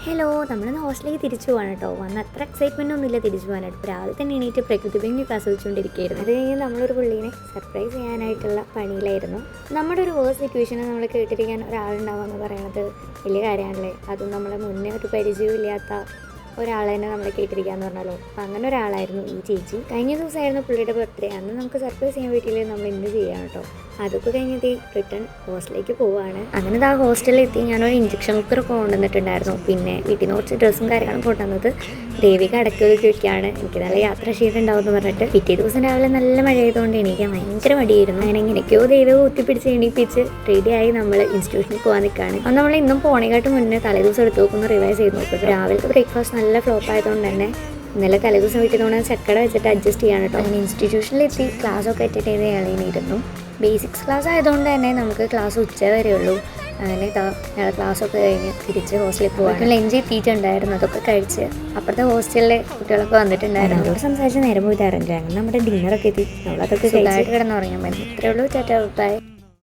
Hello, നമ്മളിന്ന് ഹോസ്റ്റലിലേക്ക് തിരിച്ചു പോകാൻ കേട്ടോ. വന്ന് അത്ര എക്സൈറ്റ്മെൻ്റ് ഒന്നുമില്ല തിരിച്ചു പോകാനായിട്ട്. ഇപ്പോൾ രാവിലെ തന്നെ എണീറ്റ് പ്രകൃതി ഭംഗി ആസ്വദിച്ചുകൊണ്ടിരിക്കുകയായിരുന്നു. അത് കഴിഞ്ഞ് നമ്മളൊരു പുള്ളീനെ സർപ്രൈസ് ചെയ്യാനായിട്ടുള്ള പണിയിലായിരുന്നു. നമ്മുടെ ഒരു വേഴ്സ് സിറ്റുവേഷനെ നമ്മൾ കേട്ടിരിക്കാൻ ഒരാളുണ്ടാവുക എന്ന് പറയുന്നത് വലിയ കാര്യമാണല്ലേ. അതും നമ്മളെ മുന്നേ ഒരു പരിചയമില്ലാത്ത ഒരാളെ തന്നെ നമ്മളെ കേട്ടിരിക്കാന്ന് പറഞ്ഞാലോ. അപ്പം അങ്ങനെ ഒരാളായിരുന്നു ഈ ചേച്ചി. കഴിഞ്ഞ ദിവസമായിരുന്നു പുള്ളിയുടെ ബർത്ത്ഡേ. അന്ന് നമുക്ക് സർപ്രൈസ് ചെയ്യാൻ പറ്റിയില്ലേ, നമ്മൾ ഇന്ന് ചെയ്യാം കേട്ടോ. അതൊക്കെ കഴിഞ്ഞിട്ട് റിട്ടേൺ ഹോസ്റ്റലിലേക്ക് പോവുകയാണ്. അങ്ങനെ ആ ഹോസ്റ്റലിൽ എത്തി ഞാനൊരു ഇഞ്ചക്ഷൻ കുക്കറൊക്കെ കൊണ്ടുവന്നിട്ടുണ്ടായിരുന്നു. പിന്നെ വീട്ടിൽ നിന്ന് കുറച്ച് ഡ്രസ്സും കാര്യങ്ങളും കൊണ്ടുവന്നത് ദേവിക അടക്കി ഒതുക്കിയൊക്കെയാണ്. എനിക്ക് നല്ല യാത്ര ക്ഷീണമുണ്ടാവും എന്ന് പറഞ്ഞിട്ട് പിറ്റേ ദിവസം രാവിലെ നല്ല മഴ ആയതുകൊണ്ട് എണീക്കാൻ ഭയങ്കര മടിയായിരുന്നു. അങ്ങനെ എങ്ങനെയൊക്കെയോ ദേവിക കുത്തിപ്പിടിച്ച് എണീപ്പിച്ച് റെഡിയായി നമ്മൾ ഇൻസ്റ്റിറ്റ്യൂഷനിൽ പോകാൻ നിൽക്കുകയാണ്. അപ്പം നമ്മൾ ഇന്നും പോണേക്കാട്ട് മുന്നേ തലേദിവസം എടുത്ത് നോക്കുന്നു റിവൈസ് ചെയ്ത് നോക്കും. രാവിലത്തെ ബ്രേക്ക്ഫാസ്റ്റ് നല്ല ഫ്ലോപ്പ് ആയതുകൊണ്ട് തന്നെ ഇന്നലെ തലേദിവസം വീട്ടിൽ നിന്ന് ചക്കട വെച്ചിട്ട് അഡ്ജസ്റ്റ് ചെയ്യാണ് കേട്ടോ. അങ്ങനെ ഇൻസ്റ്റിറ്റ്യൂഷനിലെത്തി ക്ലാസ്സൊക്കെ അറ്റൻഡ് ചെയ്ത് ഇളകിയിരുന്നു. ബേസിക്സ് ക്ലാസ് ആയതുകൊണ്ട് തന്നെ നമുക്ക് ക്ലാസ് ഉച്ച വരെ ഉള്ളൂ. അങ്ങനെ ഞങ്ങൾ ക്ലാസ്സൊക്കെ കഴിഞ്ഞ് തിരിച്ച് ഹോസ്റ്റലിൽ പോകാൻ ലഞ്ച് എത്തിയിട്ടുണ്ടായിരുന്നു. അതൊക്കെ കഴിച്ച് അപ്പുറത്തെ ഹോസ്റ്റലിലെ കുട്ടികളൊക്കെ വന്നിട്ടുണ്ടായിരുന്നു. അവരോട് സംസാരിച്ച് നേരം പോയി തരണ്ടേ. അങ്ങനെ നമ്മുടെ ഡിന്നറൊക്കെ എത്തി. നമ്മളതൊക്കെ കഴിച്ച് കിടന്നുറങ്ങാൻ പറ്റും. ഇത്രയേ ഉള്ളൂ. Tata bye.